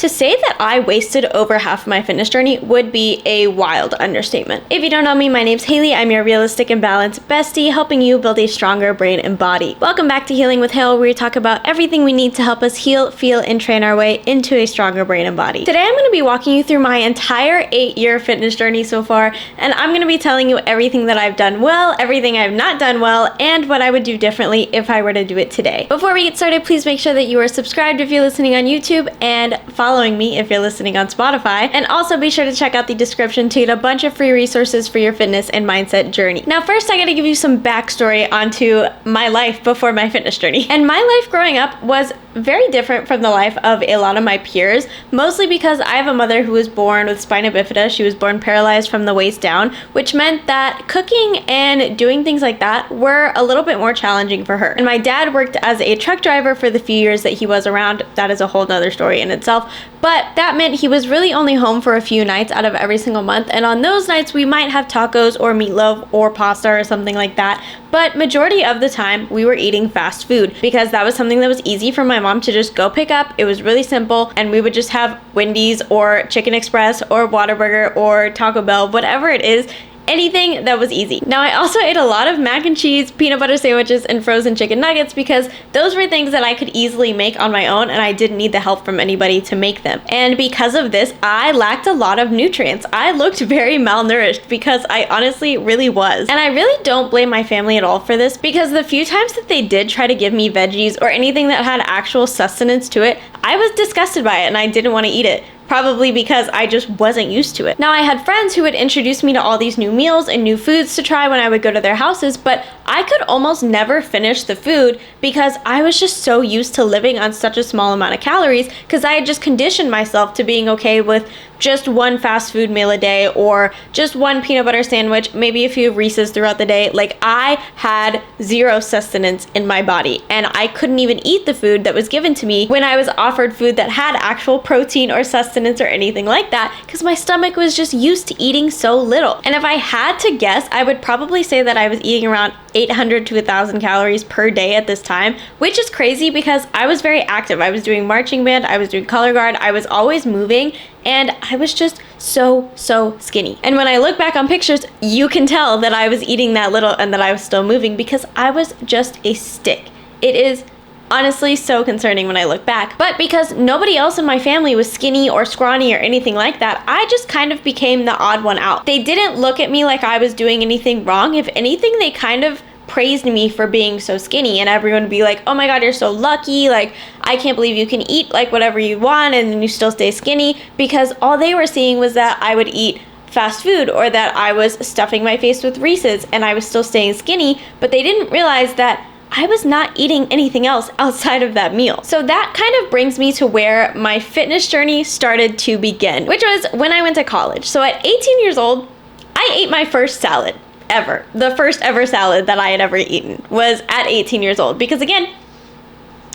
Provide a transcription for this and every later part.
To say that I wasted over half of my fitness journey would be a wild understatement. If you don't know me, my name's Haley. I'm your realistic and balanced bestie, helping you build a stronger brain and body. Welcome back to Healing with Hale, where we talk about everything we need to help us heal, feel, and train our way into a stronger brain and body. Today, I'm going to be walking you through my entire 8-year fitness journey so far, and I'm going to be telling you everything that I've done well, everything I've not done well, and what I would do differently if I were to do it today. Before we get started, please make sure that you are subscribed if you're listening on YouTube and following me if you're listening on Spotify, and also be sure to check out the description to get a bunch of free resources for your fitness and mindset journey. Now first, I gotta give you some backstory onto my life before my fitness journey. And my life growing up was very different from the life of a lot of my peers, mostly because I have a mother who was born with spina bifida. She was born paralyzed from the waist down, which meant that cooking and doing things like that were a little bit more challenging for her. And my dad worked as a truck driver for the few years that he was around. That is a whole nother story in itself. But that meant he was really only home for a few nights out of every single month. And on those nights, we might have tacos or meatloaf or pasta or something like that. But majority of the time, we were eating fast food because that was something that was easy for my mom to just go pick up. It was really simple. And we would just have Wendy's or Chicken Express or Whataburger or Taco Bell, whatever it is. Anything that was easy. Now, I also ate a lot of mac and cheese, peanut butter sandwiches, and frozen chicken nuggets because those were things that I could easily make on my own and I didn't need the help from anybody to make them. And because of this, I lacked a lot of nutrients. I looked very malnourished because I honestly really was. And I really don't blame my family at all for this because the few times that they did try to give me veggies or anything that had actual sustenance to it, I was disgusted by it and I didn't want to eat it. Probably because I just wasn't used to it. Now, I had friends who would introduce me to all these new meals and new foods to try when I would go to their houses, but I could almost never finish the food because I was just so used to living on such a small amount of calories because I had just conditioned myself to being okay with just one fast food meal a day or just one peanut butter sandwich, maybe a few Reese's throughout the day. Like, I had zero sustenance in my body and I couldn't even eat the food that was given to me when I was offered food that had actual protein or sustenance or anything like that because my stomach was just used to eating so little. And if I had to guess, I would probably say that I was eating around 800 to 1,000 calories per day at this time, which is crazy because I was very active. I was doing marching band, I was doing color guard, I was always moving, and I was just so skinny. And when I look back on pictures, you can tell that I was eating that little and that I was still moving because I was just a stick. It is honestly so concerning when I look back. But because nobody else in my family was skinny or scrawny or anything like that, I just kind of became the odd one out. They didn't look at me like I was doing anything wrong. If anything, they kind of praised me for being so skinny, and everyone would be like, oh my god, you're so lucky, like I can't believe you can eat like whatever you want and then you still stay skinny, because all they were seeing was that I would eat fast food or that I was stuffing my face with Reese's and I was still staying skinny, but they didn't realize that I was not eating anything else outside of that meal. So that kind of brings me to where my fitness journey started to begin, which was when I went to college. So at 18 years old, I ate my first salad ever. The first ever salad that I had ever eaten was at 18 years old because, again,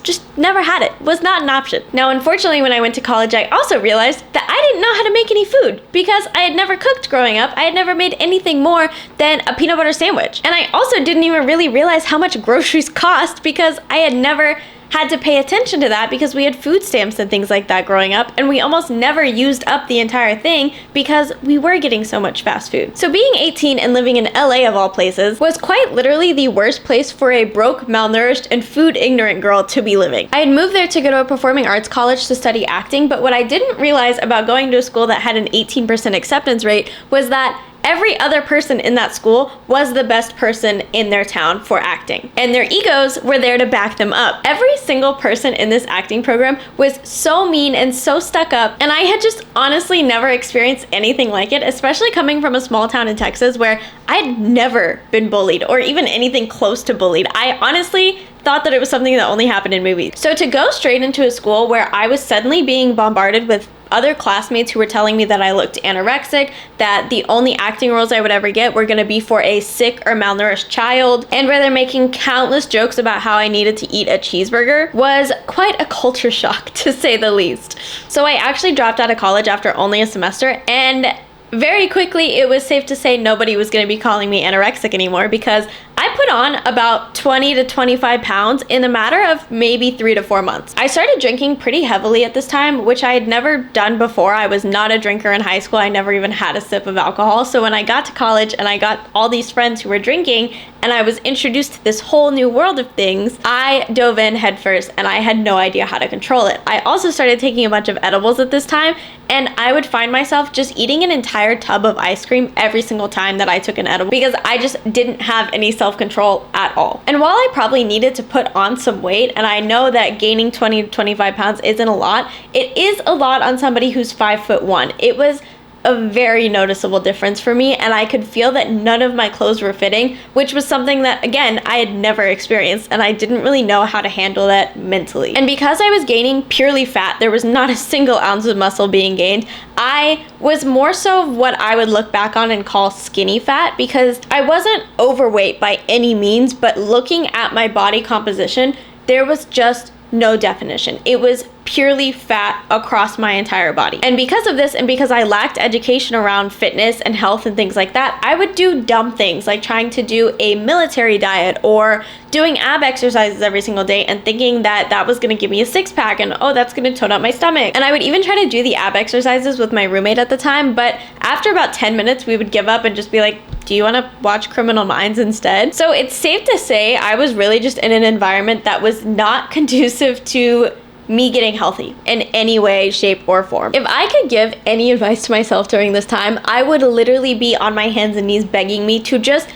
just never had it. Was not an option. Now, unfortunately, when I went to college, I also realized that I didn't know how to make any food because I had never cooked growing up. I had never made anything more than a peanut butter sandwich. And I also didn't even really realize how much groceries cost because I had never had to pay attention to that because we had food stamps and things like that growing up, and we almost never used up the entire thing because we were getting so much fast food. So being 18 and living in LA of all places was quite literally the worst place for a broke, malnourished, and food ignorant girl to be living. I had moved there to go to a performing arts college to study acting, but what I didn't realize about going to a school that had an 18% acceptance rate was that every other person in that school was the best person in their town for acting, and their egos were there to back them up. Every single person in this acting program was so mean and so stuck up, and I had just honestly never experienced anything like it, especially coming from a small town in Texas where I had never been bullied or even anything close to bullied. I honestly thought that it was something that only happened in movies. So to go straight into a school where I was suddenly being bombarded with other classmates who were telling me that I looked anorexic, that the only acting roles I would ever get were going to be for a sick or malnourished child, and where they're making countless jokes about how I needed to eat a cheeseburger, was quite a culture shock, to say the least. So I actually dropped out of college after only a semester, and very quickly, it was safe to say nobody was going to be calling me anorexic anymore because I put on about 20 to 25 pounds in a matter of maybe 3 to 4 months. I started drinking pretty heavily at this time, which I had never done before. I was not a drinker in high school. I never even had a sip of alcohol. So when I got to college and I got all these friends who were drinking and I was introduced to this whole new world of things, I dove in headfirst and I had no idea how to control it. I also started taking a bunch of edibles at this time, and I would find myself just eating an entire tub of ice cream every single time that I took an edible because I just didn't have any self-control at all. And while I probably needed to put on some weight, and I know that gaining 20 to 25 pounds isn't a lot, it is a lot on somebody who's 5'1". It was a very noticeable difference for me, and I could feel that none of my clothes were fitting, which was something that, again, I had never experienced, and I didn't really know how to handle that mentally. And because I was gaining purely fat, there was not a single ounce of muscle being gained. I was more so what I would look back on and call skinny fat, because I wasn't overweight by any means, but looking at my body composition, there was just no definition. It was purely fat across my entire body. And because of this, and because I lacked education around fitness and health and things like that, I would do dumb things like trying to do a military diet or doing ab exercises every single day and thinking that that was going to give me a six-pack and, oh, that's going to tone up my stomach. And I would even try to do the ab exercises with my roommate at the time, but after about 10 minutes, we would give up and just be like, do you want to watch Criminal Minds instead? So it's safe to say I was really just in an environment that was not conducive to me getting healthy in any way, shape, or form. If I could give any advice to myself during this time, I would literally be on my hands and knees begging me to just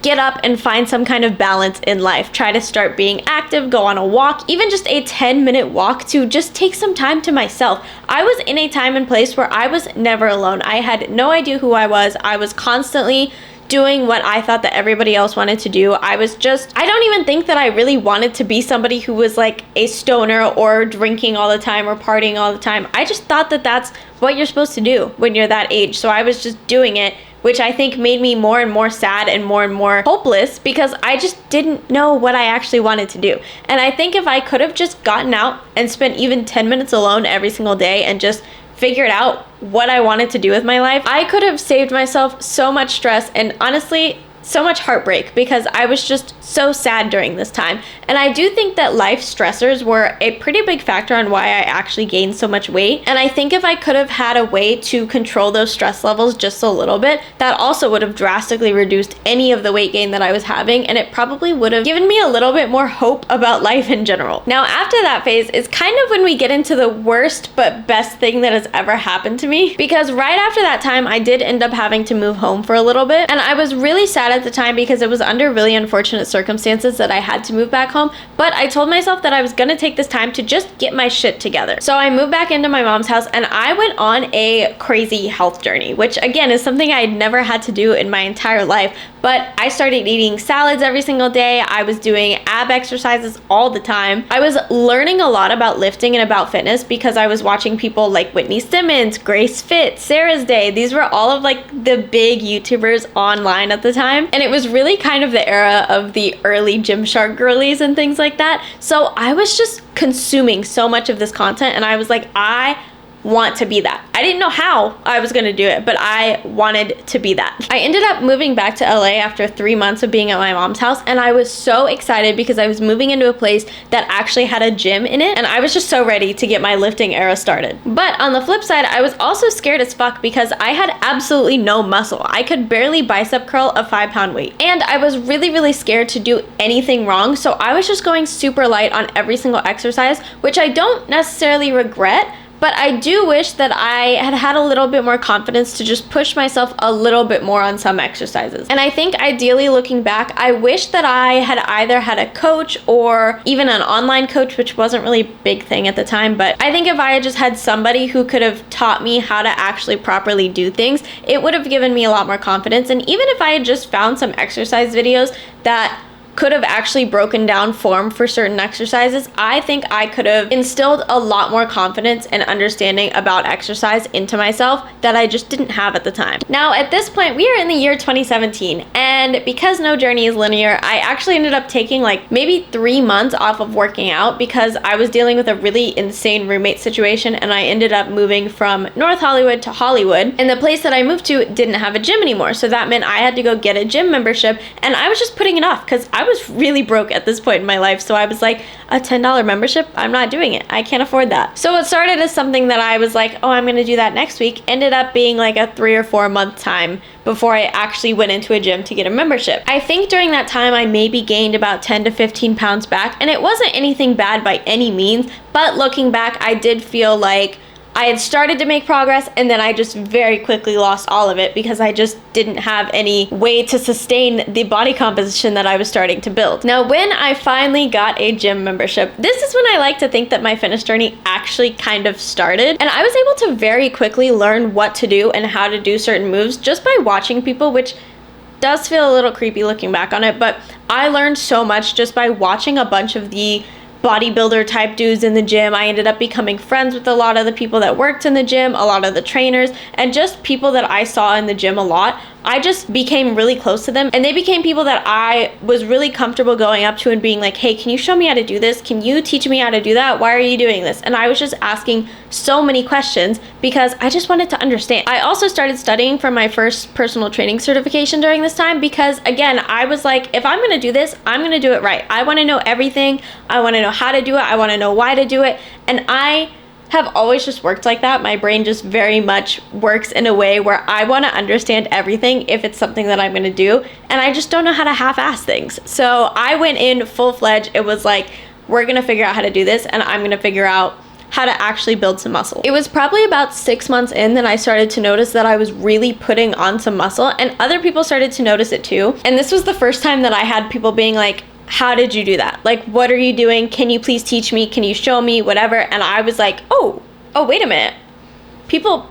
get up and find some kind of balance in life. Try to start being active, go on a walk, even just a 10-minute walk to just take some time to myself. I was in a time and place where I was never alone. I had no idea who I was constantly doing what I thought that everybody else wanted to do. I don't even think that I really wanted to be somebody who was like a stoner or drinking all the time or partying all the time. I just thought that that's what you're supposed to do when you're that age. So I was just doing it, which I think made me more and more sad and more hopeless because I just didn't know what I actually wanted to do. And I think if I could have just gotten out and spent even 10 minutes alone every single day and just figured out what I wanted to do with my life, I could have saved myself so much stress and honestly so much heartbreak because I was just so sad during this time. And I do think that life stressors were a pretty big factor on why I actually gained so much weight. And I think if I could have had a way to control those stress levels just a little bit, that also would have drastically reduced any of the weight gain that I was having, and it probably would have given me a little bit more hope about life in general. Now, after that phase is kind of when we get into the worst but best thing that has ever happened to me, because right after that time, I did end up having to move home for a little bit, and I was really sad at the time because it was under really unfortunate circumstances that I had to move back home, but I told myself that I was gonna take this time to just get my shit together. So I moved back into my mom's house and I went on a crazy health journey, which again is something I had never had to do in my entire life, but I started eating salads every single day. I was doing ab exercises all the time. I was learning a lot about lifting and about fitness because I was watching people like Whitney Simmons, Grace Fit, Sarah's Day. These were all of like the big YouTubers online at the time. And it was really kind of the era of the early Gymshark girlies and things like that. So I was just consuming so much of this content and I was like, I want to be that. I didn't know how I was going to do it, but I wanted to be that. I ended up moving back to LA after 3 months of being at my mom's house, and I was so excited because I was moving into a place that actually had a gym in it, and I was just so ready to get my lifting era started. But on the flip side, I was also scared as fuck because I had absolutely no muscle. I could barely bicep curl a 5-pound weight, and I was really scared to do anything wrong, so I was just going super light on every single exercise, which I don't necessarily regret, but I do wish that I had had a little bit more confidence to just push myself a little bit more on some exercises. And I think ideally looking back, I wish that I had either had a coach or even an online coach, which wasn't really a big thing at the time. But I think if I had just had somebody who could have taught me how to actually properly do things, it would have given me a lot more confidence. And even if I had just found some exercise videos that could have actually broken down form for certain exercises, I think I could have instilled a lot more confidence and understanding about exercise into myself that I just didn't have at the time. Now, at this point, we are in the year 2017, and because no journey is linear, I actually ended up taking like maybe 3 months off of working out because I was dealing with a really insane roommate situation, and I ended up moving from North Hollywood to Hollywood, and the place that I moved to didn't have a gym anymore, so that meant I had to go get a gym membership, and I was just putting it off because I was really broke at this point in my life. So I was like, a $10 membership? I'm not doing it. I can't afford that. So what started as something that I was like, oh, I'm gonna do that next week, ended up being like a 3 or 4 month time before I actually went into a gym to get a membership. I think during that time I maybe gained about 10 to 15 pounds back, and it wasn't anything bad by any means, but looking back, I did feel like I had started to make progress, and then I just very quickly lost all of it because I just didn't have any way to sustain the body composition that I was starting to build. Now, when I finally got a gym membership, this is when I like to think that my fitness journey actually kind of started, and I was able to very quickly learn what to do and how to do certain moves just by watching people, which does feel a little creepy looking back on it, but I learned so much just by watching a bunch of the bodybuilder type dudes in the gym. I ended up becoming friends with a lot of the people that worked in the gym, a lot of the trainers, and just people that I saw in the gym a lot. I just became really close to them, and they became people that I was really comfortable going up to and being like, hey, can you show me how to do this? Can you teach me how to do that? Why are you doing this? And I was just asking so many questions because I just wanted to understand. I also started studying for my first personal training certification during this time because, again, I was like, if I'm gonna do this, I'm gonna do it right. I wanna know everything. I wanna know how to do it. I wanna know why to do it. And I have always just worked like that. My brain just very much works in a way where I want to understand everything if it's something that I'm going to do, and I just don't know how to half-ass things. So I went in full-fledged. It was like, we're going to figure out how to do this, and I'm going to figure out how to actually build some muscle. It was probably about 6 months in that I started to notice that I was really putting on some muscle, and other people started to notice it too. And this was the first time that I had people being like, how did you do that? Like, what are you doing? Can you please teach me? Can you show me? Whatever. And I was like, oh, wait a minute. People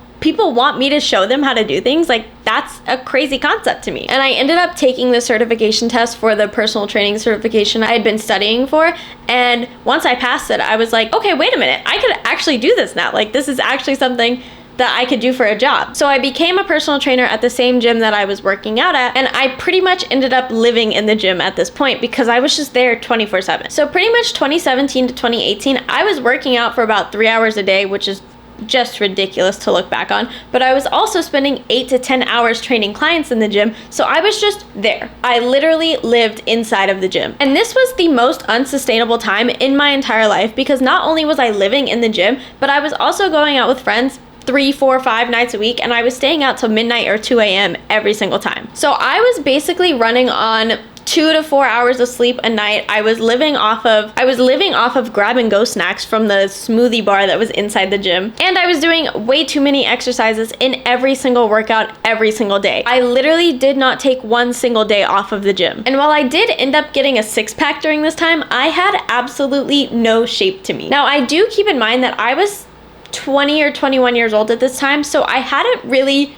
want me to show them how to do things? Like, that's a crazy concept to me. And I ended up taking the certification test for the personal training certification I had been studying for. And once I passed it, I was like, okay, wait a minute. I could actually do this now. Like, this is actually something that I could do for a job. So I became a personal trainer at the same gym that I was working out at, and I pretty much ended up living in the gym at this point because I was just there 24/7. So pretty much 2017 to 2018, I was working out for about 3 hours a day, which is just ridiculous to look back on, but I was also spending 8 to 10 hours training clients in the gym, so I was just there. I literally lived inside of the gym. And this was the most unsustainable time in my entire life because not only was I living in the gym, but I was also going out with friends 3, 4, 5 nights a week, and I was staying out till midnight or 2 a.m. every single time. So I was basically running on 2 to 4 hours of sleep a night. I was living off of grab and go snacks from the smoothie bar that was inside the gym. And I was doing way too many exercises in every single workout every single day. I literally did not take one single day off of the gym. And while I did end up getting a 6-pack during this time, I had absolutely no shape to me. Now, I do keep in mind that I was 20 or 21 years old at this time, so I hadn't really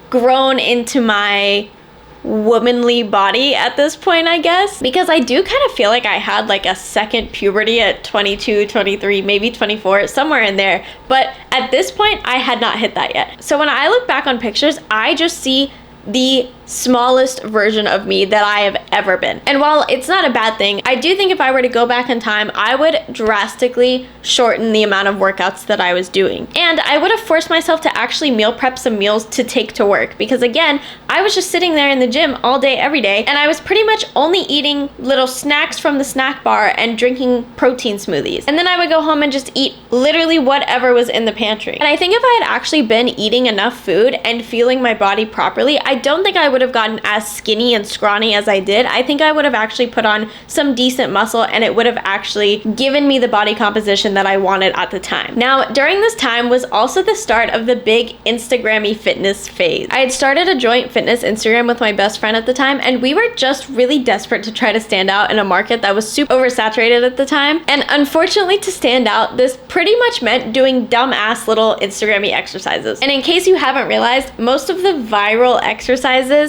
grown into my womanly body at this point, I guess, because I do kind of feel like I had like a second puberty at 22, 23, maybe 24, somewhere in there, but at this point I had not hit that yet. So when I look back on pictures, I just see the smallest version of me that I have ever been. And while it's not a bad thing, I do think if I were to go back in time, I would drastically shorten the amount of workouts that I was doing. And I would have forced myself to actually meal prep some meals to take to work because, again, I was just sitting there in the gym all day, every day, and I was pretty much only eating little snacks from the snack bar and drinking protein smoothies. And then I would go home and just eat literally whatever was in the pantry. And I think if I had actually been eating enough food and feeling my body properly, I don't think I would have gotten as skinny and scrawny as I did. I think I would have actually put on some decent muscle, and it would have actually given me the body composition that I wanted at the time. Now, during this time was also the start of the big Instagram-y fitness phase. I had started a joint fitness Instagram with my best friend at the time, and we were just really desperate to try to stand out in a market that was super oversaturated at the time. And unfortunately, to stand out, this pretty much meant doing dumb-ass little Instagram-y exercises. And in case you haven't realized, most of the viral exercises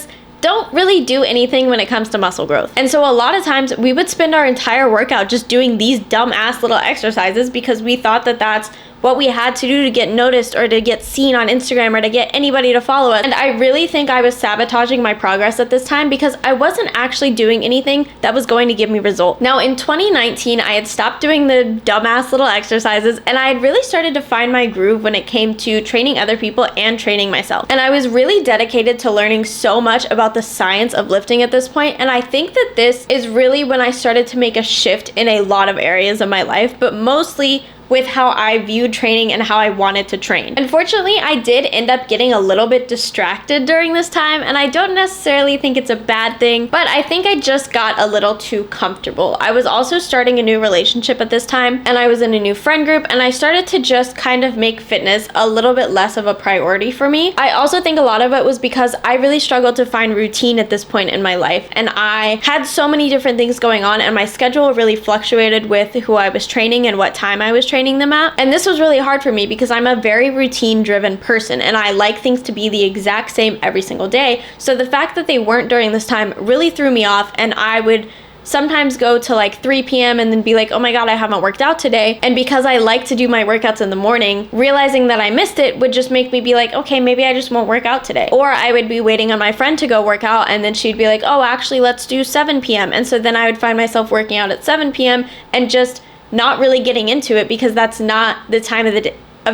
don't really do anything when it comes to muscle growth. And so a lot of times we would spend our entire workout just doing these dumb-ass little exercises because we thought that that's what we had to do to get noticed or to get seen on Instagram or to get anybody to follow us. And I really think I was sabotaging my progress at this time because I wasn't actually doing anything that was going to give me results. Now in 2019, I had stopped doing the dumbass little exercises and I had really started to find my groove when it came to training other people and training myself. And I was really dedicated to learning so much about the science of lifting at this point. And I think that this is really when I started to make a shift in a lot of areas of my life, but mostly with how I viewed training and how I wanted to train. Unfortunately, I did end up getting a little bit distracted during this time, and I don't necessarily think it's a bad thing, but I think I just got a little too comfortable. I was also starting a new relationship at this time, and I was in a new friend group, and I started to just kind of make fitness a little bit less of a priority for me. I also think a lot of it was because I really struggled to find routine at this point in my life, and I had so many different things going on, and my schedule really fluctuated with who I was training and what time I was training them at. And this was really hard for me because I'm a very routine driven person and I like things to be the exact same every single day. So the fact that they weren't during this time really threw me off, and I would sometimes go to like 3 p.m. and then be like, oh my God, I haven't worked out today. And because I like to do my workouts in the morning, realizing that I missed it would just make me be like, okay, maybe I just won't work out today. Or I would be waiting on my friend to go work out and then she'd be like, oh, actually, let's do 7 p.m. And so then I would find myself working out at 7 p.m. and just not really getting into it because that's not the time of the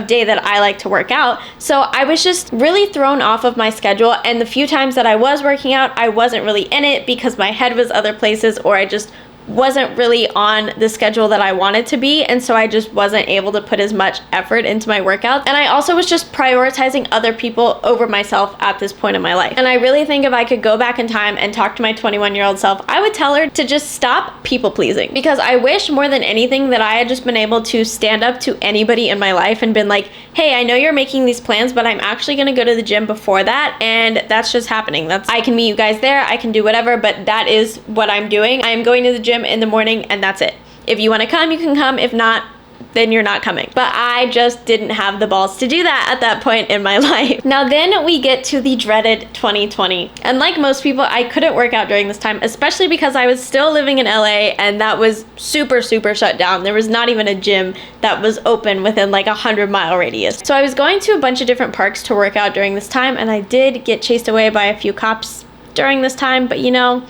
day that I like to work out. So I was just really thrown off of my schedule, and the few times that I was working out, I wasn't really in it because my head was other places, or I just wasn't really on the schedule that I wanted to be, and so I just wasn't able to put as much effort into my workouts. And I also was just prioritizing other people over myself at this point in my life. And I really think if I could go back in time and talk to my 21-year-old self, I would tell her to just stop people pleasing, because I wish more than anything that I had just been able to stand up to anybody in my life and been like, hey, I know you're making these plans, but I'm actually gonna go to the gym before that, and that's just happening. I can meet you guys there, I can do whatever, but that is what I'm doing. I am going to the gym in the morning and that's it. If you want to come, you can come. If not, then you're not coming. But I just didn't have the balls to do that at that point in my life. Now then we get to the dreaded 2020. And like most people, I couldn't work out during this time, especially because I was still living in LA and that was super shut down. There was not even a gym that was open within like 100-mile radius. So I was going to a bunch of different parks to work out during this time, and I did get chased away by a few cops during this time, but you know,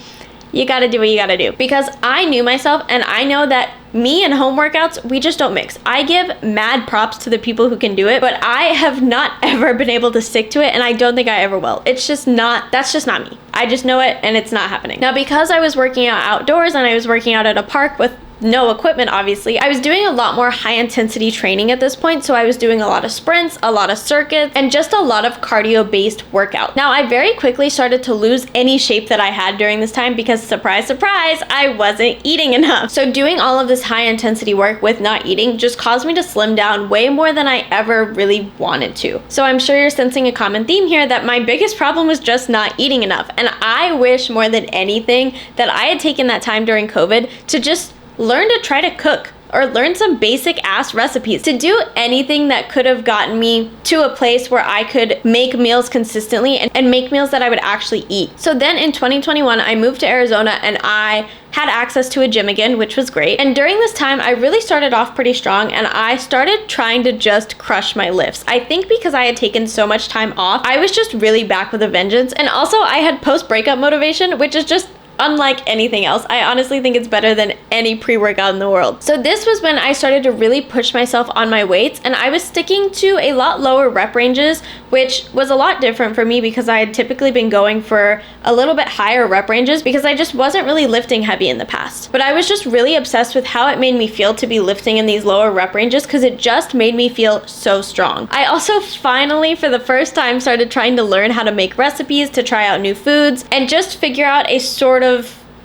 you gotta do what you gotta do. Because I knew myself, and I know that me and home workouts, we just don't mix. I give mad props to the people who can do it, but I have not ever been able to stick to it, and I don't think I ever will. It's just not, that's just not me. I just know it, and it's not happening. Now, because I was working out outdoors and I was working out at a park with no equipment, obviously, I was doing a lot more high intensity training at this point. So I was doing a lot of sprints, a lot of circuits, and just a lot of cardio based workout. Now I very quickly started to lose any shape that I had during this time because surprise, surprise, I wasn't eating enough. So doing all of this high intensity work with not eating just caused me to slim down way more than I ever really wanted to. So I'm sure you're sensing a common theme here that my biggest problem was just not eating enough. And I wish more than anything that I had taken that time during COVID to just learn to try to cook or learn some basic ass recipes, to do anything that could have gotten me to a place where I could make meals consistently and make meals that I would actually eat. So then in 2021, I moved to Arizona and I had access to a gym again, which was great. And during this time, I really started off pretty strong and I started trying to just crush my lifts. I think because I had taken so much time off, I was just really back with a vengeance. And also I had post-breakup motivation, which is just unlike anything else. I honestly think it's better than any pre-workout in the world. So this was when I started to really push myself on my weights, and I was sticking to a lot lower rep ranges, which was a lot different for me because I had typically been going for a little bit higher rep ranges because I just wasn't really lifting heavy in the past. But I was just really obsessed with how it made me feel to be lifting in these lower rep ranges because it just made me feel so strong. I also finally, for the first time, started trying to learn how to make recipes, to try out new foods, and just figure out a sort of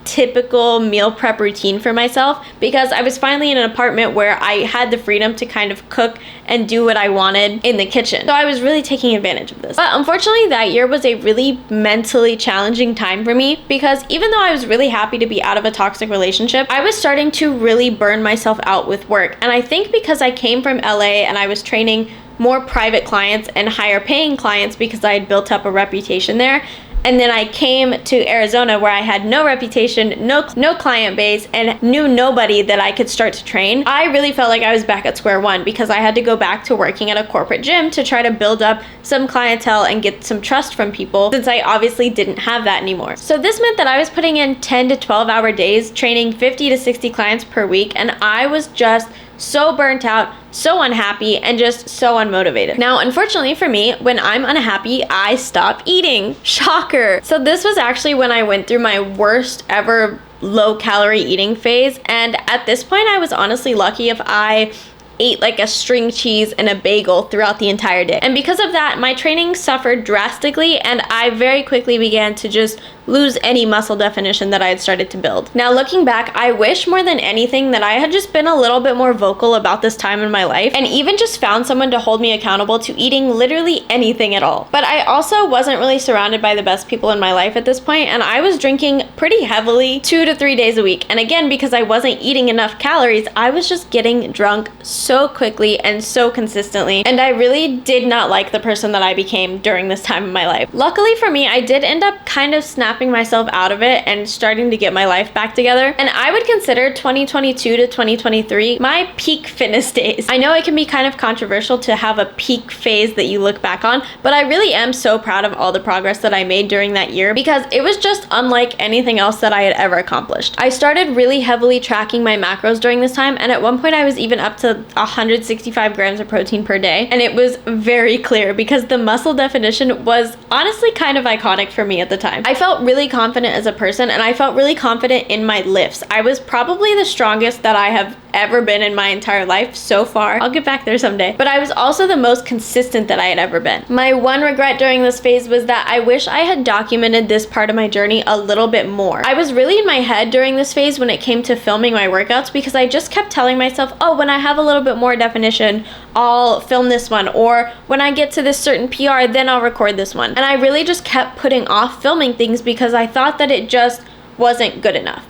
typical meal prep routine for myself because I was finally in an apartment where I had the freedom to kind of cook and do what I wanted in the kitchen. So I was really taking advantage of this. But unfortunately that year was a really mentally challenging time for me because even though I was really happy to be out of a toxic relationship, I was starting to really burn myself out with work. And I think because I came from LA and I was training more private clients and higher paying clients because I had built up a reputation there, And then I came to Arizona where I had no reputation, no client base, and knew nobody that I could start to train. I really felt like I was back at square one because I had to go back to working at a corporate gym to try to build up some clientele and get some trust from people, since I obviously didn't have that anymore. So this meant that I was putting in 10 to 12 hour days, training 50 to 60 clients per week, and I was just so burnt out, so unhappy, and just so unmotivated. Now, unfortunately for me, when I'm unhappy, I stop eating. Shocker. So this was actually when I went through my worst ever low calorie eating phase, and at this point I was honestly lucky if I ate like a string cheese and a bagel throughout the entire day. And because of that, my training suffered drastically, and I very quickly began to just lose any muscle definition that I had started to build. Now, looking back, I wish more than anything that I had just been a little bit more vocal about this time in my life, and even just found someone to hold me accountable to eating literally anything at all. But I also wasn't really surrounded by the best people in my life at this point, and I was drinking pretty heavily 2 to 3 days a week. And again, because I wasn't eating enough calories, I was just getting drunk so quickly and so consistently, and I really did not like the person that I became during this time in my life. Luckily for me, I did end up kind of snapping myself out of it and starting to get my life back together, and I would consider 2022 to 2023 my peak fitness days. I know it can be kind of controversial to have a peak phase that you look back on, but I really am so proud of all the progress that I made during that year, because it was just unlike anything else that I had ever accomplished. I started really heavily tracking my macros during this time, and at one point I was even up to 165 grams of protein per day, and it was very clear because the muscle definition was honestly kind of iconic for me at the time. I felt really confident as a person, and I felt really confident in my lifts. I was probably the strongest that I have ever been in my entire life so far. I'll get back there someday. But I was also the most consistent that I had ever been. My one regret during this phase was that I wish I had documented this part of my journey a little bit more. I was really in my head during this phase when it came to filming my workouts, because I just kept telling myself, oh, when I have a little bit more definition, I'll film this one, or when I get to this certain PR, then I'll record this one. And I really just kept putting off filming things because I thought that it just wasn't good enough.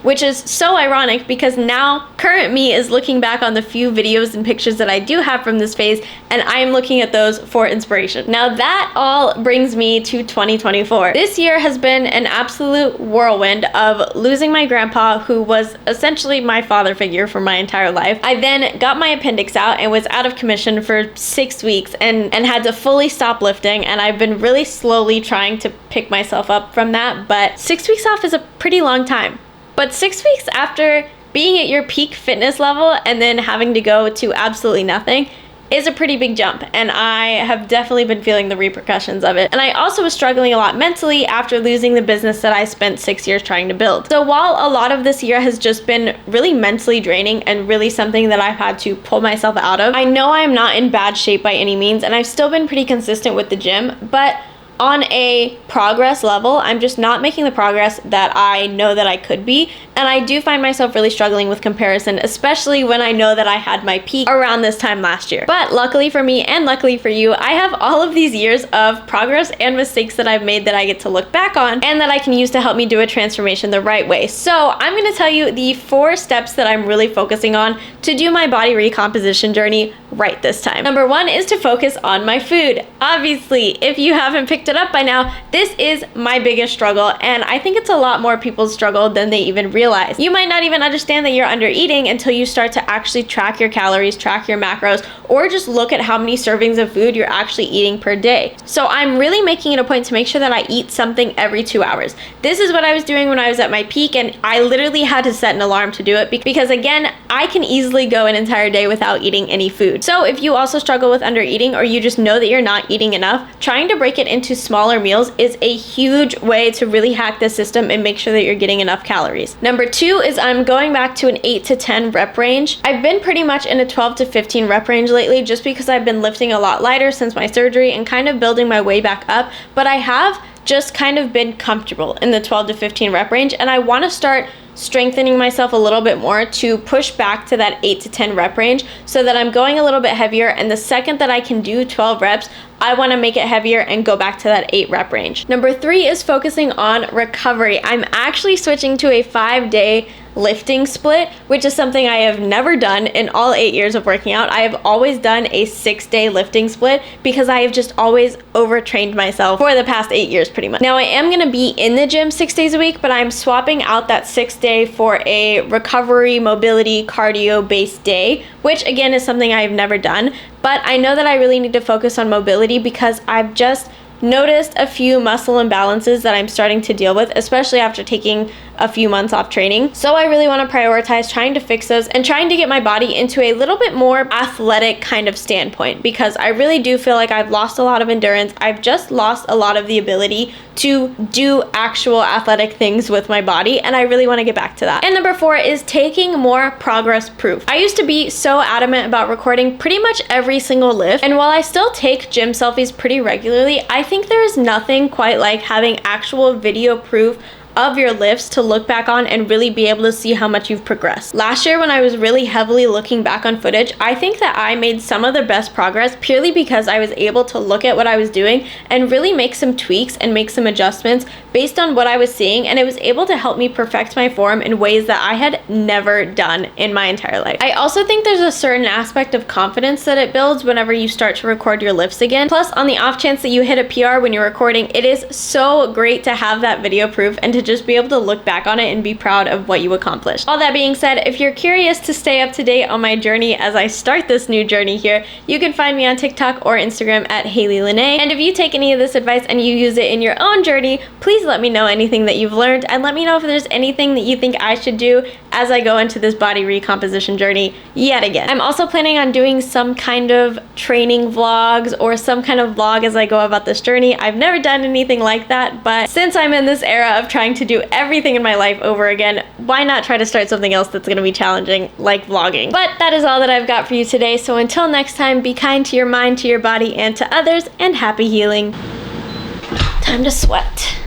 Which is so ironic, because now current me is looking back on the few videos and pictures that I do have from this phase, and I am looking at those for inspiration. Now that all brings me to 2024. This year has been an absolute whirlwind of losing my grandpa, who was essentially my father figure for my entire life. I then got my appendix out and was out of commission for 6 weeks and had to fully stop lifting, and I've been really slowly trying to pick myself up from that, but 6 weeks off is a pretty long time. But 6 weeks after being at your peak fitness level and then having to go to absolutely nothing is a pretty big jump, and I have definitely been feeling the repercussions of it. And I also was struggling a lot mentally after losing the business that I spent 6 years trying to build. So while a lot of this year has just been really mentally draining and really something that I've had to pull myself out of, I know I'm not in bad shape by any means, and I've still been pretty consistent with the gym, but on a progress level, I'm just not making the progress that I know that I could be, and I do find myself really struggling with comparison, especially when I know that I had my peak around this time last year. But luckily for me, and luckily for you, I have all of these years of progress and mistakes that I've made that I get to look back on and that I can use to help me do a transformation the right way. So I'm going to tell you the 4 steps that I'm really focusing on to do my body recomposition journey right this time. Number 1 is to focus on my food. Obviously, if you haven't picked it up by now, this is my biggest struggle, and I think it's a lot more people's struggle than they even realize. You might not even understand that you're under eating until you start to actually track your calories, track your macros, or just look at how many servings of food you're actually eating per day. So I'm really making it a point to make sure that I eat something every 2 hours. This is what I was doing when I was at my peak, and I literally had to set an alarm to do it because again, I can easily go an entire day without eating any food. So if you also struggle with under eating, or you just know that you're not eating enough, trying to break it into smaller meals is a huge way to really hack the system and make sure that you're getting enough calories. Number 2 is I'm going back to an 8 to 10 rep range. I've been pretty much in a 12 to 15 rep range lately, just because I've been lifting a lot lighter since my surgery and kind of building my way back up, but I have just kind of been comfortable in the 12 to 15 rep range, and I want to start strengthening myself a little bit more to push back to that 8 to 10 rep range so that I'm going a little bit heavier, and the second that I can do 12 reps, I want to make it heavier and go back to that 8 rep range. Number 3 is focusing on recovery. I'm actually switching to a 5-day lifting split, which is something I have never done in all 8 years of working out. I have always done a 6-day lifting split because I have just always overtrained myself for the past 8 years pretty much. Now I am gonna be in the gym 6 days a week, but I'm swapping out that 6th day for a recovery, mobility, cardio based day, which again is something I've never done. But I know that I really need to focus on mobility because I've just noticed a few muscle imbalances that I'm starting to deal with, especially after taking a few months off training. So I really want to prioritize trying to fix those and trying to get my body into a little bit more athletic kind of standpoint, because I really do feel like I've lost a lot of endurance. I've just lost a lot of the ability to do actual athletic things with my body, and I really want to get back to that. And number 4 is taking more progress proof. I used to be so adamant about recording pretty much every single lift, and while I still take gym selfies pretty regularly, I think there is nothing quite like having actual video proof of your lifts to look back on and really be able to see how much you've progressed. Last year when I was really heavily looking back on footage, I think that I made some of the best progress purely because I was able to look at what I was doing and really make some tweaks and make some adjustments based on what I was seeing, and it was able to help me perfect my form in ways that I had never done in my entire life. I also think there's a certain aspect of confidence that it builds whenever you start to record your lifts again. Plus, on the off chance that you hit a PR when you're recording, it is so great to have that video proof and to just be able to look back on it and be proud of what you accomplished. All that being said, if you're curious to stay up to date on my journey as I start this new journey here, you can find me on TikTok or Instagram at Haley Lene. And if you take any of this advice and you use it in your own journey, please let me know anything that you've learned, and let me know if there's anything that you think I should do as I go into this body recomposition journey yet again. I'm also planning on doing some kind of training vlogs or some kind of vlog as I go about this journey. I've never done anything like that, but since I'm in this era of trying to do everything in my life over again, why not try to start something else that's going to be challenging, like vlogging? But that is all that I've got for you today, so until next time, be kind to your mind, to your body, and to others, and happy healing. Time to sweat.